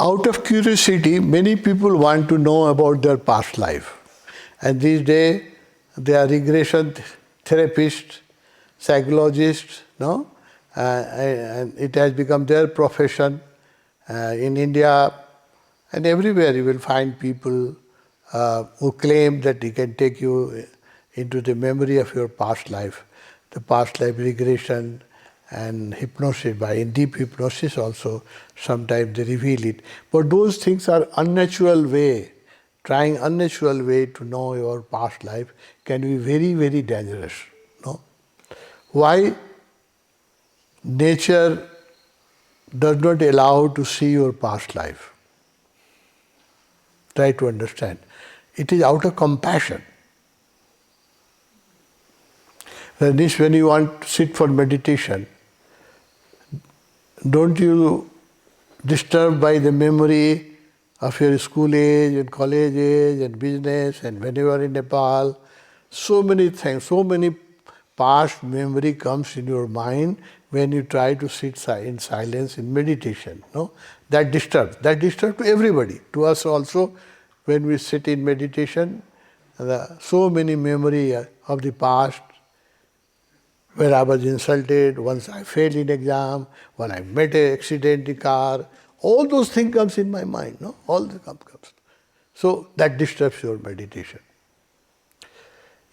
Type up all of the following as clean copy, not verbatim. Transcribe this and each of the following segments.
Out of curiosity, many people want to know about their past life. And these days, they are regression therapists, psychologists, no? And it has become their profession. In India and everywhere you will find people who claim that he can take you into the memory of your past life, the past life regression and hypnosis. In deep hypnosis also, sometimes they reveal it. But those things are unnatural way. Trying unnatural way to know your past life can be very, very dangerous. No? Why? Nature does not allow to see your past life. Try to understand. It is out of compassion. When you want to sit for meditation, don't you disturb by the memory of your school age and college age and business and when you are in Nepal. So many things, so many past memory comes in your mind when you try to sit in silence in meditation. No? That disturbs to everybody, to us also. When we sit in meditation, so many memory of the past, where I was insulted, once I failed in exam, when I met an accident in car, all those things comes in my mind, no? All the comes. So that disturbs your meditation.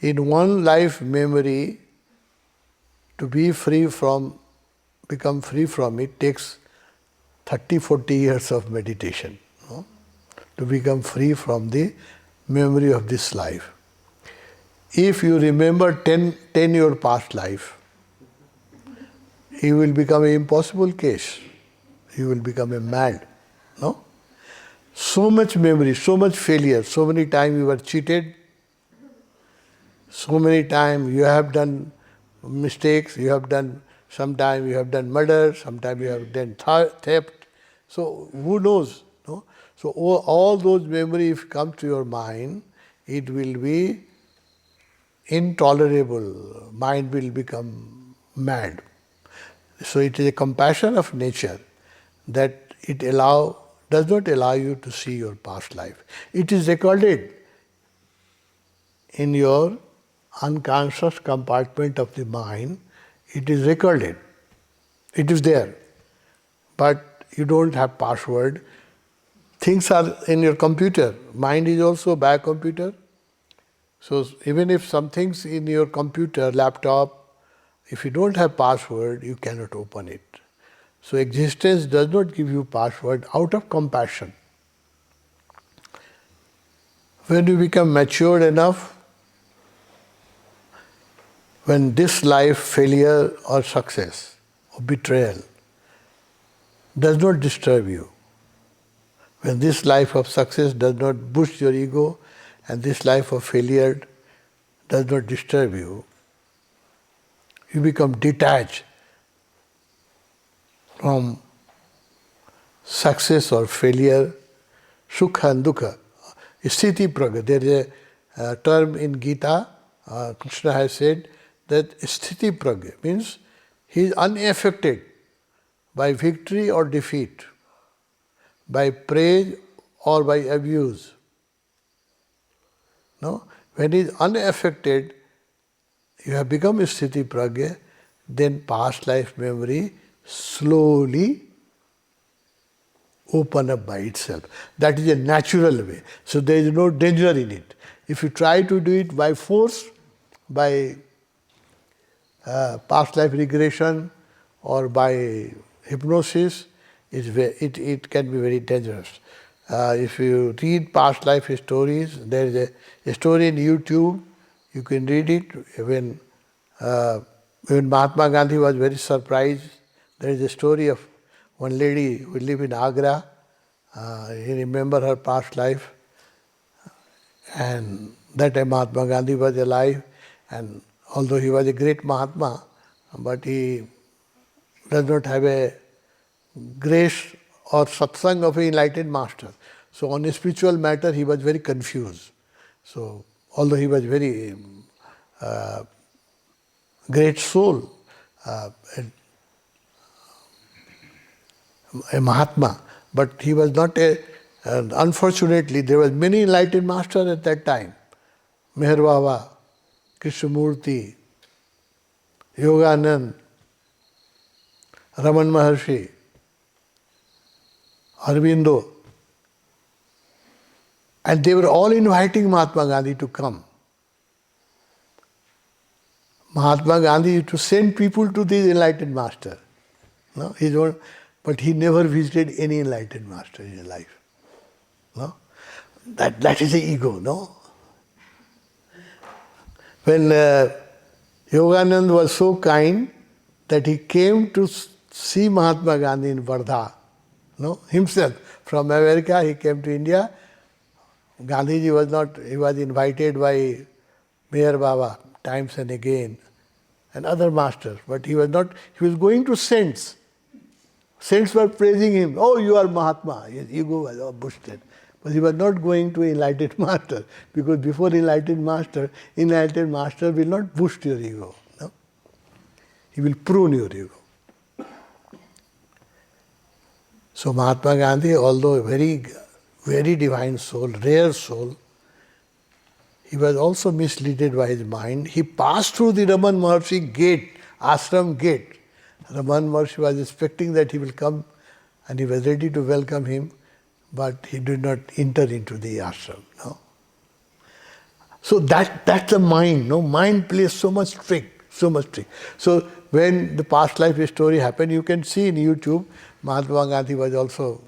In one life memory, to become free from it takes 30, 40 years of meditation. No? To become free from the memory of this life. If you remember 10 your past life, you will become an impossible case. You will become a mad. No? So much memory, so much failure, so many times you were cheated, so many times you have done mistakes, sometimes you have done murder, sometimes you have done theft. So who knows? No? So all those memories, if come to your mind, it will be intolerable. Mind will become mad. So it is a compassion of nature that it does not allow you to see your past life. It is recorded in your unconscious compartment of the mind. It is recorded. It is there. But you don't have password. Things are in your computer. Mind is also by a computer. So even if some things in your computer, laptop, if you don't have password, you cannot open it. So existence does not give you password out of compassion. When you become matured enough, when this life failure or success or betrayal does not disturb you, when this life of success does not boost your ego and this life of failure does not disturb you, you become detached from success or failure, sukha and dukkha, sthiti pragya. There is a term in Gita, Krishna has said that sthiti pragya means he is unaffected by victory or defeat, by praise or by abuse. No? When he is unaffected, you have become sthiti pragya, then past life memory slowly open up by itself. That is a natural way. So there is no danger in it. If you try to do it by force, by past life regression or by hypnosis, it can be very dangerous. If you read past life stories, there is a story in YouTube, you can read it. When Mahatma Gandhi was very surprised, there is a story of one lady who lived in Agra. He remembered her past life, and that time Mahatma Gandhi was alive, and although he was a great Mahatma, but he does not have a grace or satsang of an enlightened master. So on a spiritual matter, he was very confused. So although he was very great soul, a Mahatma, But he was not unfortunately, there were many enlightened masters at that time. Meher Baba, Krishnamurti, Yoganand, Raman Maharshi, Aurobindo. And they were all inviting Mahatma Gandhi to come. Mahatma Gandhi used to send people to these enlightened masters. No? But he never visited any enlightened master in his life. No? That is the ego, no? When Yoganand was so kind that he came to see Mahatma Gandhi in Wardha, no? Himself. From America, he came to India. Gandhiji was not, he was invited by Meher Baba times and again, and other masters, but he was not, he was going to saints. Saints were praising him, oh, you are Mahatma. His ego was all boosted. But he was not going to enlightened master, because before enlightened master will not boost your ego. No? He will prune your ego. So Mahatma Gandhi, although a very, very divine soul, rare soul, he was also misled by his mind. He passed through the Raman Maharshi gate, ashram gate. Raman Maharshi was expecting that he will come, and he was ready to welcome him, but he did not enter into the ashram. No? So that's the mind. No, mind plays so much trick, so much trick. So when the past life story happened, you can see in YouTube, Mahatma Gandhi was also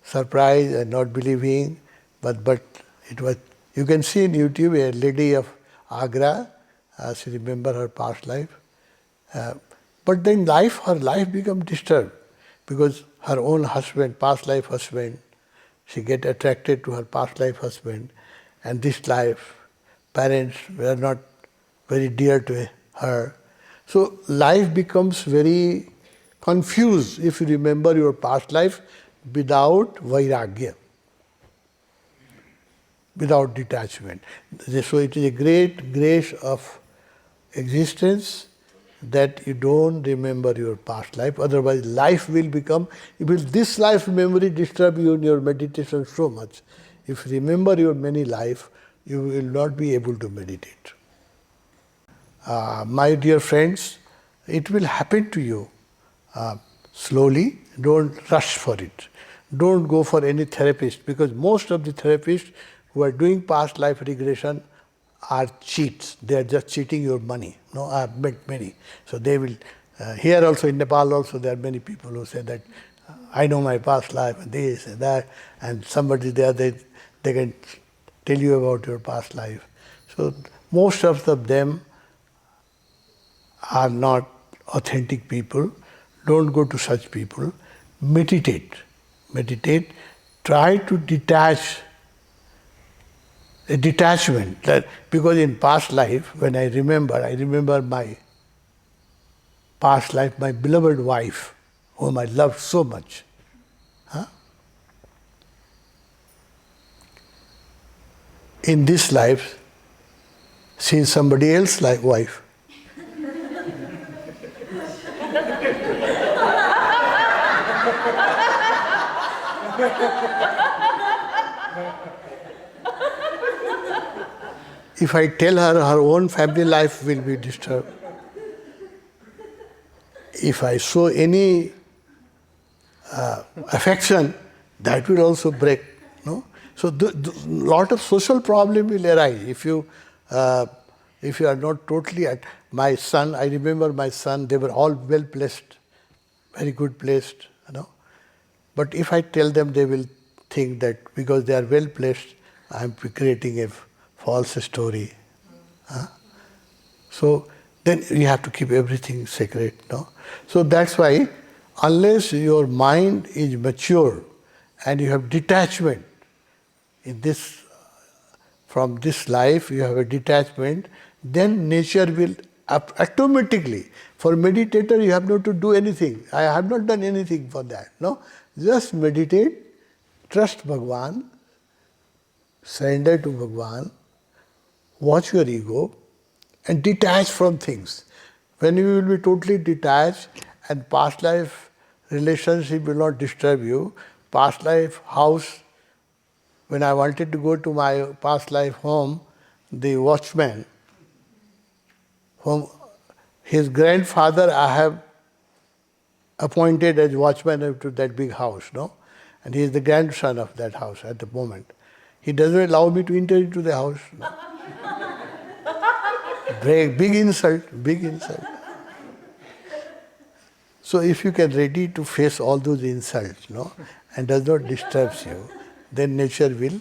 surprised and not believing, but it was. You can see in YouTube a lady of Agra. She remember her past life, but then her life become disturbed because her own husband, past life husband, she get attracted to her past life husband, and this life, parents were not very dear to her. So life becomes very confused if you remember your past life without vairagya, without detachment. So it is a great grace of existence that you don't remember your past life, otherwise life will become, this life memory disturb you in your meditation so much. If you remember your many life, you will not be able to meditate. My dear friends, it will happen to you slowly, don't rush for it. Don't go for any therapist, because most of the therapists who are doing past life regression are cheats. They are just cheating your money. No, I have met many. So they will, here also in Nepal also there are many people who say that I know my past life and this and that, and somebody there, they can tell you about your past life. So most of them are not authentic people. Don't go to such people. Meditate. Meditate. Try to detach. A detachment. Because in past life, when I remember my past life, my beloved wife, whom I loved so much. Huh? In this life, she is somebody else's wife. If I tell her, her own family life will be disturbed. If I show any affection, that will also break. No? So lot of social problem will arise if you are not totally at. My son, I remember my son, they were all well placed, very good placed, But if I tell them, they will think that because they are well placed, I am creating a false story. So then you have to keep everything secret. No? So that's why unless your mind is mature and you have detachment in this, from this life, you have a detachment, then nature will automatically. For meditator, you have not to do anything. I have not done anything for that. No, just meditate, trust Bhagwan, surrender to Bhagwan, watch your ego, and detach from things. When you will be totally detached and past life relationship will not disturb you, past life house, when I wanted to go to my past life home, the watchman, whom his grandfather I have appointed as watchman to that big house, no? And he is the grandson of that house at the moment. He doesn't allow me to enter into the house. No. Big insult, big insult. So if you can ready to face all those insults, no, and does not disturb you, then nature will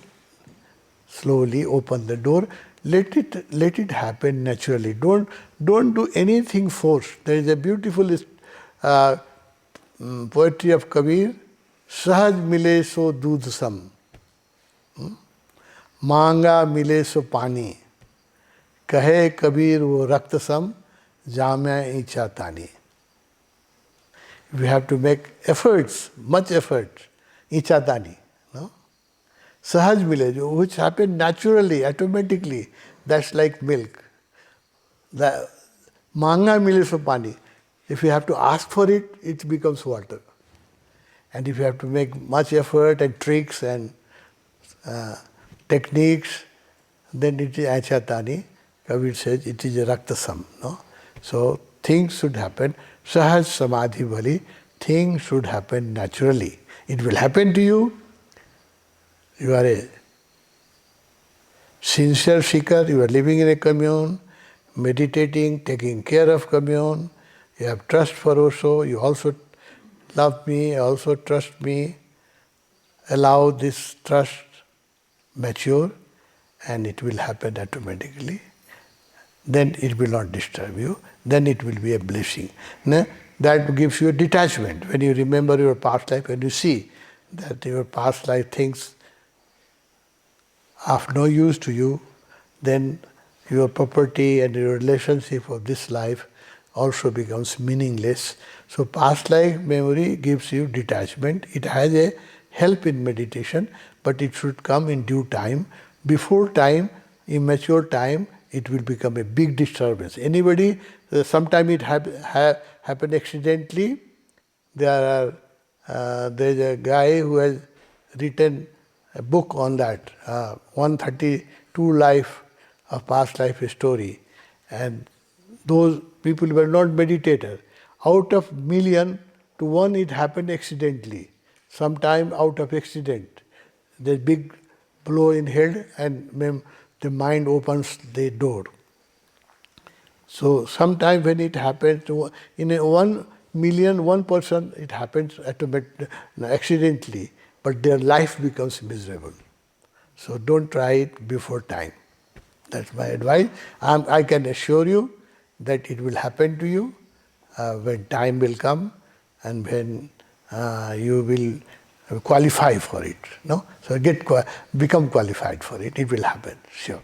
slowly open the door. Let it happen naturally. Don't do anything forced. There is a beautiful poetry of Kabir. Sahaj mile so doodh sam, manga mile so pani. Kahe Kabir wo rakt sam, jamya icha tani. We have to make efforts, much effort, icha tani. No? Sahaj mile, which happen naturally, automatically. That's like milk. The manga mile so pani. If you have to ask for it, it becomes water. And if you have to make much effort and tricks and techniques, then it is achatani. Kabir says it is a raktasam. No? So things should happen. Sahaj samadhi bhali. Things should happen naturally. It will happen to you. You are a sincere seeker. You are living in a commune, meditating, taking care of commune. You have trust for Osho. You also love me, also trust me. Allow this trust mature and it will happen automatically. Then it will not disturb you. Then it will be a blessing. That gives you a detachment. When you remember your past life, when you see that your past life things of no use to you, then your property and your relationship of this life also becomes meaningless. So past life memory gives you detachment. It has a help in meditation, but it should come in due time. Before time, immature time, it will become a big disturbance. Anybody, sometime it happen accidentally. There is a guy who has written a book on that, 132 life of past life story, and those people were not meditators. Out of million to one, it happened accidentally. Sometime out of accident, the big blow in head, and the mind opens the door. So sometime when it happens in a 1 million, 1%, it happens accidentally, but their life becomes miserable. So don't try it before time. That's my advice. I can assure you that it will happen to you when time will come and when you will qualify for it. No? So become qualified for it. It will happen, sure.